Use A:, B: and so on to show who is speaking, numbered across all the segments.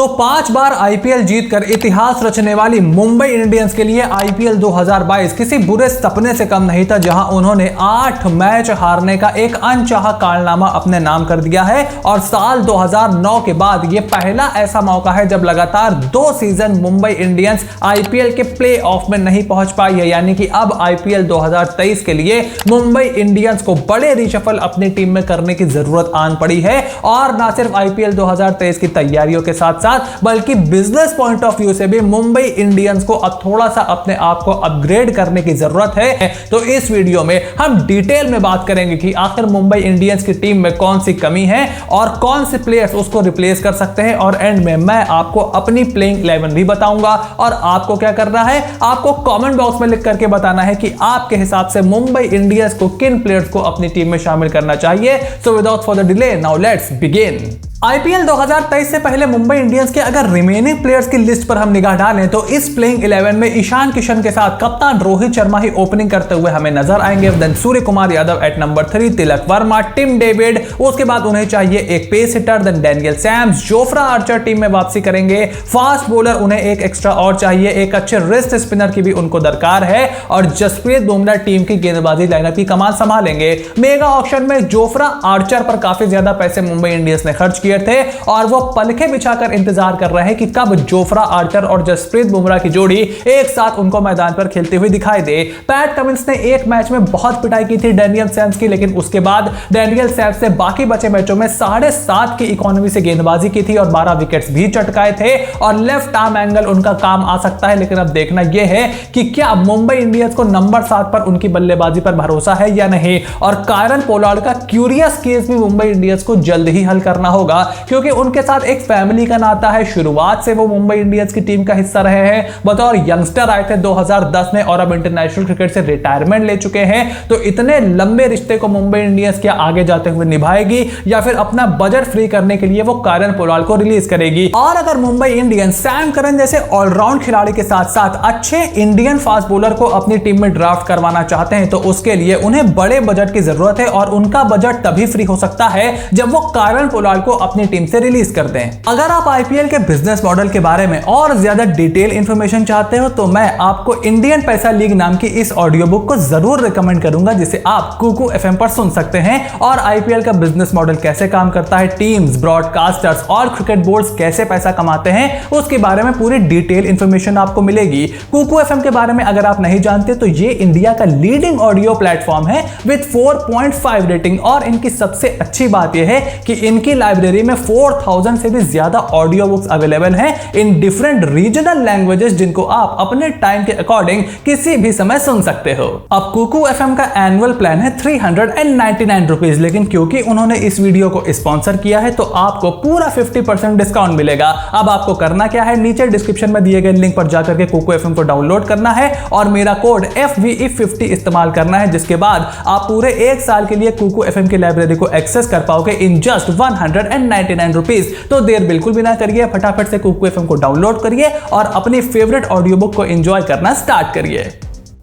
A: तो 5 बार आईपीएल जीतकर इतिहास रचने वाली मुंबई इंडियंस के लिए आईपीएल 2022 किसी बुरे सपने से कम नहीं था, जहां उन्होंने 8 मैच हारने का एक अनचाहा कारनामा अपने नाम कर दिया है। और साल 2009 के बाद यह पहला ऐसा मौका है जब लगातार 2 सीजन मुंबई इंडियंस आईपीएल के प्ले ऑफ में नहीं पहुंच पाई है। यानी कि अब आईपीएल 2023 के लिए मुंबई इंडियंस को बड़े रिशफल अपनी टीम में करने की जरूरत आन पड़ी है। और ना सिर्फ आईपीएल 2023 की तैयारियों के साथ बल्कि बिजनेस पॉइंट ऑफ व्यू से भी मुंबई इंडियंस को अब थोड़ा सा अपने आप को अपग्रेड करने की जरूरत है। तो इस वीडियो में हम डिटेल में बात करेंगे कि आखिर मुंबई इंडियंस की टीम में कौन सी कमी है और कौन से प्लेयर्स उसको रिप्लेस कर सकते हैं। और एंड में मैं आपको अपनी प्लेइंग 11 भी बताऊंगा। और आपको क्या करना है, आपको कमेंट बॉक्स में लिख करके बताना है कि आपके हिसाब से मुंबई इंडियंस को किन प्लेयर्स को अपनी टीम में शामिल करना चाहिए। So without further delay now let's begin. IPL 2023 से पहले मुंबई इंडियंस के अगर रिमेनिंग प्लेयर्स की लिस्ट पर हम निगाह डालें तो इस प्लेइंग 11 में ईशान किशन के साथ कप्तान रोहित शर्मा ही ओपनिंग करते हुए हमें नजर आएंगे। Then Surya Kumar Yadav at number 3, Tilak Varma, Tim David, उसके बाद उन्हें चाहिए एक pace hitter, then Daniel Sams, Jofra Archer team में वापसी करेंगे। फास्ट बॉलर उन्हें एक एक्स्ट्रा और चाहिए, एक अच्छे रिस्ट स्पिनर की भी उनको दरकार है। और जसप्रीत बुमराह टीम की गेंदबाजी लाइनअप की कमान संभालेंगे। मेगा ऑक्शन में जोफ्रा आर्चर पर काफी ज्यादा पैसे मुंबई इंडियंस ने खर्च किए थे और वो पलके बिछाकर इंतजार कर रहे हैं कि कब जोफ्रा आर्चर और जसप्रीत बुमराह की जोड़ी एक साथ उनको मैदान पर खेलते हुए दिखाई दे। पैट कमिंस ने एक मैच में बहुत पिटाई की थी डैनियल सैम्स की, लेकिन उसके बाद डैनियल सैम्स ने बाकी बचे मैचों में 7.5 की इकोनॉमी से गेंदबाजी की थी और 12 विकेट्स भी चटकाए थे। और लेफ्ट आर्म एंगल उनका काम आ सकता है, लेकिन अब देखना यह है कि क्या मुंबई इंडियंस को नंबर 7 पर उनकी बल्लेबाजी पर भरोसा है या नहीं। और कायरन पोलार्ड का क्यूरियस केस भी मुंबई इंडियंस को जल्द ही हल करना होगा, क्योंकि उनके साथ एक फैमिली का नाता है। शुरुआत से वो मुंबई इंडियंस की टीम का हिस्सा रहे हैं, बतौर यंगस्टर आए थे 2010 में और अब इंटरनेशनल क्रिकेट से रिटायरमेंट ले चुके हैं। तो इतने लंबे रिश्ते को मुंबई इंडियंस क्या आगे जाते हुए निभाएगी या फिर अपना बजट फ्री करने के लिए वो कायरन पोलार्ड को रिलीज करेगी। और अगर मुंबई इंडियंस सैम करन जैसे ऑलराउंड खिलाड़ी के साथ साथ अच्छे इंडियन फास्ट बॉलर को अपनी टीम में ड्राफ्ट करवाना चाहते हैं तो उसके लिए उन्हें बड़े बजट की जरूरत है। और उनका बजट तभी फ्री हो सकता है जब वो कायरन पोलार्ड को अपनी टीम से रिलीज कर दें। अगर आप आईपीएल के बिजनेस मॉडल के बारे में और ज्यादा डिटेल इंफॉर्मेशन चाहते हो तो मैं आपको इंडियन पैसा लीग नाम की इस ऑडियो बुक को जरूर रिकमेंड करूंगा, जिसे आप कुकू एफएम पर सुन सकते हैं। और आईपीएल का बिजनेस मॉडल कैसे काम करता है, टीम्स, ब्रॉडकास्टर्स और क्रिकेट बोर्ड्स कैसे पैसा कमाते हैं, उसके बारे में पूरी डिटेल इंफॉर्मेशन आपको मिलेगी। कुकू एफएम के बारे में अगर आप नहीं जानते तो ये इंडिया का लीडिंग ऑडियो प्लेटफॉर्म है विद 4.5 रेटिंग। और इनकी सबसे अच्छी बात यह है कि इनकी लाइब्रेरी में 4000 से भी ज्यादा ऑडियो बुक्स अवेलेबल हैं इन डिफरेंट रीजनल लैंग्वेजेस, जिनको आप अपने टाइम के अकॉर्डिंग किसी भी समय सुन सकते हो। अब कुकू एफएम का एनुअल प्लान है 399 रुपीज, लेकिन क्योंकि उन्होंने इस वीडियो को स्पॉन्सर किया है तो आपको पूरा 50% डिस्काउंट मिलेगा। अब आपको करना क्या है, नीचे डिस्क्रिप्शन में दिए गए लिंक पर जाकर के कुकू एफएम को डाउनलोड करना है और मेरा कोड FVE50 इस्तेमाल करना है, जिसके बाद आप पूरे 1 साल के लिए कुकू एफएम की लाइब्रेरी को एक्सेस कर पाओगे इन जस्ट 199 रुपीज। तो देर बिल्कुल भी ना करिए, फटाफट से कुकू एफएम को डाउनलोड करिए और अपनी फेवरेट ऑडियो बुक को एंजॉय करना स्टार्ट करिए।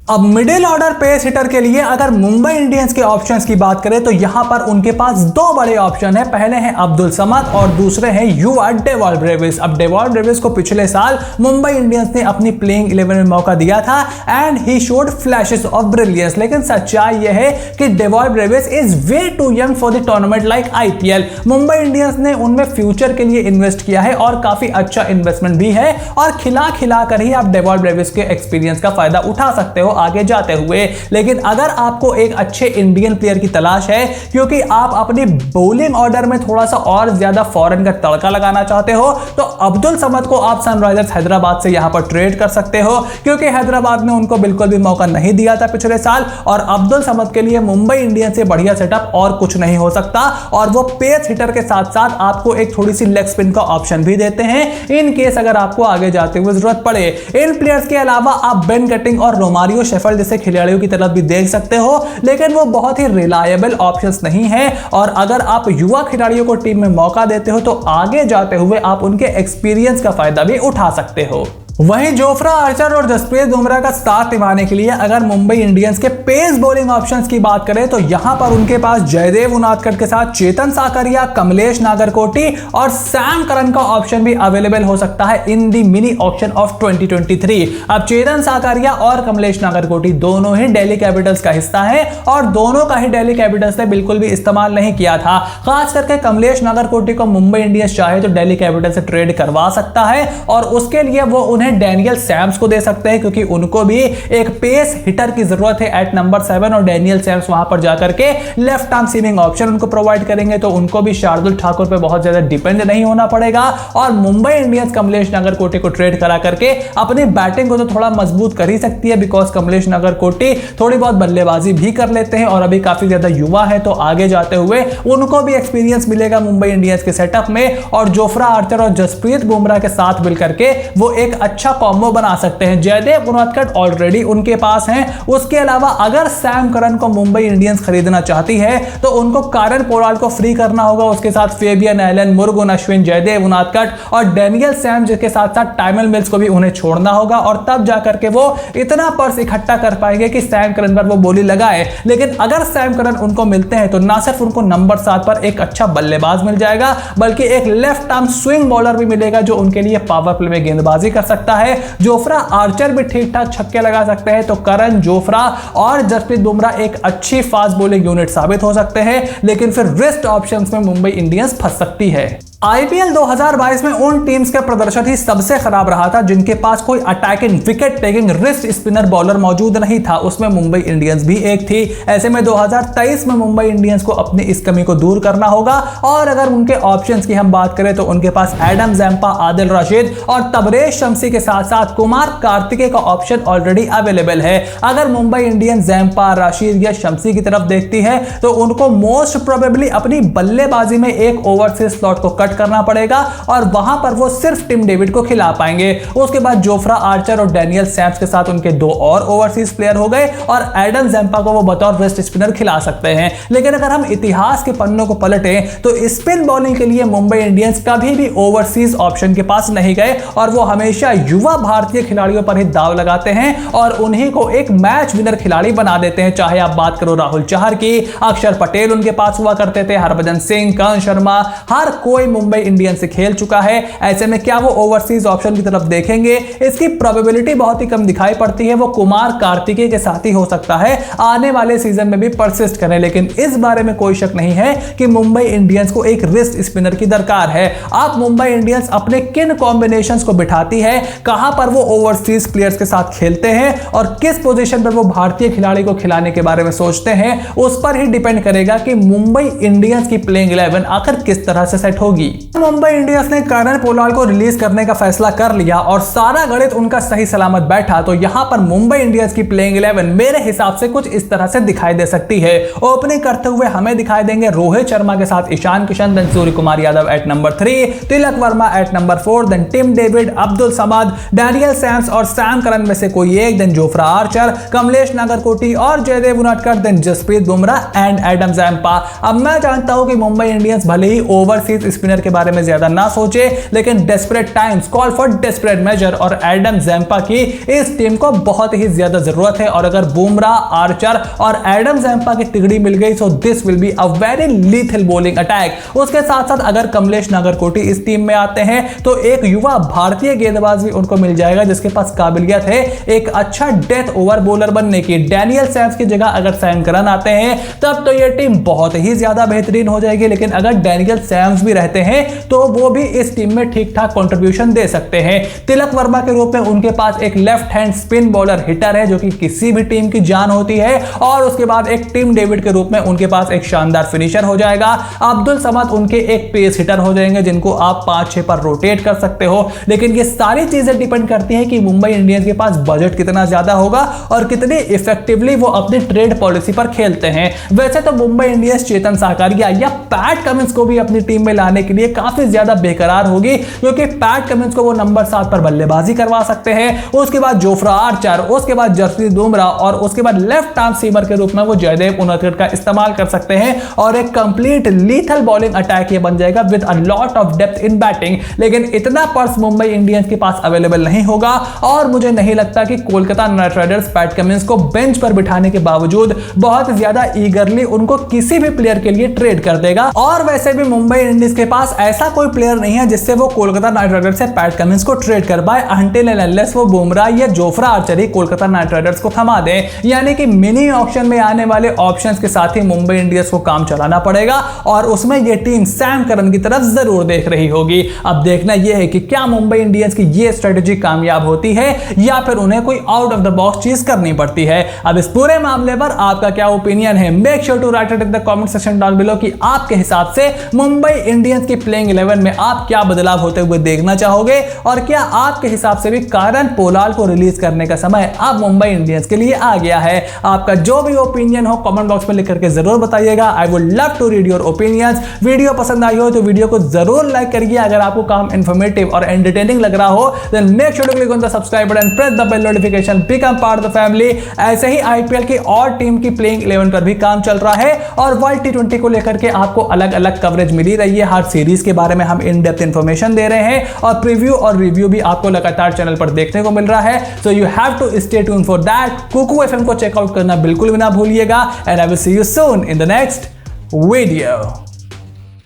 A: अब मिडिल ऑर्डर पेस हिटर के लिए अगर मुंबई इंडियंस के ऑप्शंस की बात करें तो यहां पर उनके पास 2 बड़े ऑप्शन हैं। पहले हैं अब्दुल समद और दूसरे हैं युवा डेवॉल ब्रेविस। अब डेवॉल ब्रेविस को पिछले साल मुंबई इंडियंस ने अपनी प्लेइंग 11 में मौका दिया था and he showed flashes of brilliance, लेकिन सच्चाई यह है कि Dewald Brevis is way too young for the tournament like IPL. Mumbai Indians ने उनमें फ्यूचर के लिए इन्वेस्ट किया है और काफी अच्छा इन्वेस्टमेंट भी है और खिला कर ही आप डेवॉल ब्रेविस के एक्सपीरियंस का फायदा उठा सकते हो आगे जाते हुए। लेकिन अगर आपको एक अच्छे इंडियन प्लेयर की तलाश है, क्योंकि आप अपनी बॉलिंग ऑर्डर में थोड़ा सा और ज्यादा फॉरेन का तड़का लगाना चाहते हो, तो अब्दुल समद को आप सनराइजर्स हैदराबाद से यहां पर ट्रेड कर सकते हो, क्योंकि हैदराबाद ने उनको बिल्कुल भी मौका नहीं दिया था पिछले साल। और अब्दुल समद के लिए मुंबई इंडियंस से बढ़िया सेटअप और कुछ नहीं हो सकता। और वो पेस हिटर के साथ साथ आपको एक थोड़ी सी लेग स्पिन का ऑप्शन भी देते हैं इन केस अगर आपको आगे जाते हुए जरूरत पड़े। इन प्लेयर्स के अलावा आप बेन कटिंग और रोमारियो शेफर्ड जैसे खिलाड़ियों की तरफ भी देख सकते हो, लेकिन वो बहुत ही रिलायबल ऑप्शंस नहीं है। और अगर आप युवा खिलाड़ियों को टीम में मौका देते हो तो आगे जाते हुए आप उनके एक्सपीरियंस का फायदा भी उठा सकते हो। वहीं जोफ्रा आर्चर और जसप्रीत बुमराह का साथ निभाने के लिए अगर मुंबई इंडियंस के पेस बॉलिंग ऑप्शंस की बात करें तो यहां पर उनके पास जयदेव उनादकट के साथ चेतन साकरिया, कमलेश नागरकोटी और सैम करन का ऑप्शन भी अवेलेबल हो सकता है इन दी मिनी ऑक्शन ऑफ 2023। अब चेतन साकरिया और कमलेश नागरकोटी दोनों ही दिल्ली कैपिटल्स का हिस्सा है और दोनों का ही दिल्ली कैपिटल्स ने बिल्कुल भी इस्तेमाल नहीं किया था। खास करके कमलेश नागरकोटी को मुंबई इंडियंस चाहे तो दिल्ली कैपिटल्स से ट्रेड करवा सकता है और उसके लिए वो उन्हें डैनियल सैम्स को दे सकते हैं, क्योंकि उनको भी एक पेस हिटर की जरूरत है एट नंबर 7 और डैनियल सैम्स वहां पर जाकर के लेफ्ट आर्म सीमिंग ऑप्शन उनको प्रोवाइड करेंगे, तो उनको भी शार्दुल ठाकुर पे बहुत ज्यादा डिपेंड नहीं होना पड़ेगा और मुंबई इंडियंस कमलेश नागरकोटी को ट्रेड करा करके अपनी बैटिंग को तो थोड़ा मजबूत कर ही सकती है, बिकॉज कमलेश नागरकोटी थोड़ी बहुत बल्लेबाजी भी कर लेते हैं और अभी काफी ज्यादा युवा है, तो आगे जाते हुए उनको भी एक्सपीरियंस मिलेगा मुंबई इंडियंस के सेटअप में और जोफ्रा आर्चर और जसप्रीत बुमराह के साथ मिलकर के वो एक अच्छा कॉम्बो बना सकते हैं। जयदेव उनादकट ऑलरेडी उनके पास हैं। उसके अलावा अगर सैम करन को मुंबई इंडियंस खरीदना चाहती है तो उनको कारण पोलार्ड को फ्री करना होगा, उसके साथ फेबियन एलन, मुरुगन अश्विन, जयदेव उनादकट और डैनियल सैम्स के साथ साथ टाइमल मिल्स को भी उन्हें छोड़ना होगा और तब जाकर के वो इतना पर्स इकट्ठा कर पाएंगे कि सैम करन पर वो बोली लगाए। लेकिन अगर सैम करन उनको मिलते हैं तो ना सिर्फ उनको नंबर 7 पर एक अच्छा बल्लेबाज मिल जाएगा बल्कि एक लेफ्ट आर्म स्विंग बॉलर भी मिलेगा जो उनके लिए पावर प्ले में गेंदबाजी कर सकता है। जोफ्रा आर्चर भी ठीक ठाक छक्के लगा सकते हैं, तो करण, जोफ्रा और जसप्रीत बुमराह एक अच्छी फास्ट बॉलिंग यूनिट साबित हो सकते हैं, लेकिन फिर रिस्ट ऑप्शंस में मुंबई इंडियंस फंस सकती है। आईपीएल 2022 में उन टीम्स का प्रदर्शन ही सबसे खराब रहा था जिनके पास कोई attacking, wicket taking, wrist spinner bowler मौजूद नहीं था। उसमें मुंबई इंडियंस भी एक थी। ऐसे में 2023 में मुंबई इंडियंस को अपनी इस कमी को दूर करना होगा और अगर उनके ऑप्शंस की हम बात करें तो उनके पास एडम जैम्पा, आदिल रशीद और तबरेज शम्सी के साथ साथ कुमार कार्तिकेय का ऑप्शन ऑलरेडी अवेलेबल है। अगर मुंबई इंडियंस जैम्पा, रशीद या शम्सी की तरफ देखती है तो उनको मोस्ट प्रोबेबली अपनी बल्लेबाजी में एक ओवरसीज स्लॉट को करना पड़ेगा और वहां पर वो सिर्फ टिम डेविड को खिला पाएंगे। उसके बाद जोफ्रा आर्चर और डैनियल सैम्स के साथ उनके 2 और ओवरसीज प्लेयर हो गए और एडम जैम्पा को वो बतौर रेस्ट स्पिनर खिला सकते हैं। लेकिन अगर हम इतिहास के पन्नों को पलटें तो स्पिन बॉलिंग के लिए मुंबई इंडियंस कभी भी ओवरसीज ऑप्शन के पास नहीं गए और वो हमेशा युवा भारतीय खिलाड़ियों पर ही दाव लगाते हैं और उन्हीं को एक मैच विनर खिलाड़ी बना देते हैं। चाहे आप बात करो राहुल चहर की, अक्षर पटेल उनके पास हुआ करते थे, हरभजन सिंह, कर्ण शर्मा, हर कोई मुंबई इंडियंस से खेल चुका है। ऐसे में क्या वो ओवरसीज ऑप्शन की तरफ देखेंगे? इसकी प्रोबेबिलिटी बहुत ही कम दिखाई पड़ती है। वो कुमार कार्तिकेय के साथ ही हो सकता है आने वाले सीजन में भी परसिस्ट करें, लेकिन इस बारे में कोई शक नहीं है कि मुंबई इंडियंस को एक रिस्ट स्पिनर की दरकार है। आप मुंबई इंडियंस अपने किन कॉम्बिनेशंस को बिठाती है, कहां पर वो ओवरसीज प्लेयर्स के साथ खेलते हैं और किस पोजीशन पर वो भारतीय खिलाड़ी को खिलाने के बारे में सोचते हैं, उस पर ही डिपेंड करेगा कि मुंबई इंडियंस की प्लेइंग 11 आखिर किस तरह से सेट होगी। मुंबई इंडियंस ने कारण पोलार्ड को रिलीज करने का फैसला कर लिया और सारा गणित उनका सही सलामत बैठा, तो यहां पर मुंबई इंडियंस की प्लेइंग 11 मेरे हिसाब से कुछ इस तरह से दिखाई दे सकती है। ओपनिंग करते हुए हमें दिखाई देंगे रोहित शर्मा के साथ Ishan Kishan, then Surya Kumar Yadav at number 3, Tilak Varma at number 4, then Tim David, Abdul Samad, Daniel Sams और सैम करन में से कोई एक, then Jofra Archer, Kamlesh Nagarkoti और Jaydev Unadkat, then Jasprit Bumrah and Adam Zampa. अब मैं जानता हूं कि मुंबई इंडियंस भले ही ओवरसीज स्पिनर के बारे में ज्यादा ना सोचे, लेकिन desperate times call for desperate measure और एडम जैम्पा की इस टीम को बहुत ही ज्यादा जरूरत है और अगर बुमराह, आर्चर और एडम जैम्पा की तिगड़ी मिल गई तो this will be a very lethal bowling attack. उसके साथ साथ अगर कमलेश नागरकोटी इस टीम में आते हैं तो एक युवा भारतीय गेंदबाज भी उनको मिल जाएगा जिसके पास काबिलियत है एक अच्छा डेथ ओवर बॉलर बनने की। डैनियल सैम्स की जगह अगर सैम करन आते हैं तब तो यह टीम बहुत ही ज्यादा बेहतरीन हो जाएगी, लेकिन अगर डैनियल सैम्स भी रहते हैं तो वो भी इस टीम में ठीक ठाक कंट्रीब्यूशन दे सकते हैं। तिलक वर्मा के रूप में उनके पास एक left hand spin bowler hitter है जो कि किसी भी टीम की जान होती है और उसके बाद एक टिम डेविड के रूप में उनके पास एक शानदार फिनिशर हो जाएगा। अब्दुल समद उनके एक पेस हिटर हो जाएंगे जिनको आप 5-6 पर रोटेट कर सकते हो, लेकिन ये सारी चीजें डिपेंड करती हैं कि मुंबई इंडियंस के पास बजट कितना ज्यादा होगा और कितनी इफेक्टिवली वो अपनी ट्रेड पॉलिसी पर खेलते हैं। वैसे तो मुंबई इंडियंस चेतन साकरिया या पैट कमिंस को भी अपनी टीम में लाने के लिए काफी ज्यादा बेकरार होगी, क्योंकि पैट कमिंस को वो नंबर 7 पर बल्लेबाजी करवा सकते हैं, उसके बाद जोफ्रा आर्चर, उसके बाद जसप्रीत बुमराह और उसके बाद लेफ्ट आर्म सीमर के रूप में वो जयदेव उनडकट का इस्तेमाल कर सकते हैं और एक कंप्लीट लीथल बॉलिंग अटैक ये बन जाएगा with a lot of depth in batting. लेकिन इतना पर्स मुंबई इंडियंस के पास अवेलेबल नहीं होगा और मुझे नहीं लगता कि Kolkata night Riders PAT Cummins को बेंच पर बिठाने के बावजूद बहुत ज्यादा ईगरली उनको किसी भी प्लेयर के लिए ट्रेड कर देगा। और वैसे भी मुंबई इंडियंस के पास ऐसा कोई प्लेयर नहीं है जिससे वो कोलकाता नाइट राइडर्स से पैट कमिंस को ट्रेड कर पाए अनटिल एंड अनलेस वो बुमराह या जोफ्रा आर्चर ही कोलकाता नाइट राइडर्स को थमा दे। यानी कि मिनी ऑक्शन में आने वाले ऑप्शंस के साथ ही मुंबई इंडियंस को काम चलाना पड़ेगा और उसमें यह टीम सैम करन की तरफ जरूर देख रही होगी। अब देखना यह है कि क्या मुंबई इंडियंस की यह स्ट्रेटेजी कामयाब होती है या फिर उन्हें कोई आउट ऑफ द बॉक्स चीज करनी पड़ती है। अब इस पूरे मामले पर आपका क्या ओपिनियन है? Make sure to write it in the comment section down below कि आपके हिसाब से मुंबई इंडियंस की प्लेइंग 11 में आप क्या बदलाव होते हुए देखना चाहोगे और क्या आपके हिसाब से भी कारण पोलार्ड को रिलीज करने का समय अब मुंबई इंडियंस के लिए आ गया है? आपका जो भी ओपिनियन हो कमेंट बॉक्स में लिख करके जरूर बताइएगा। I would love to read your opinions. Video पसंद आई हो तो वीडियो को जरूर लाइक करिए। अगर आपको काम इंफॉर्मेटिव और एंटरटेनिंग लग रहा हो then make sure to click on the subscribe button, press the bell notification, become part of the family. ऐसे ही आईपीएल की और टीम की प्लेइंग 11 पर भी काम चल रहा है और वर्ल्ड टी20 को लेकर के आपको अलग अलग कवरेज मिली रही है। हर सीरीज के बारे में हम इन डेप्थ इंफॉर्मेशन दे रहे हैं और प्रीव्यू और रिव्यू भी आपको लगातार चैनल पर देखने को मिल रहा है। So you have to stay tune for that. Kuku FM को चेकआउट करना बिल्कुल भी ना भूलिएगा and I will see you soon in the next video.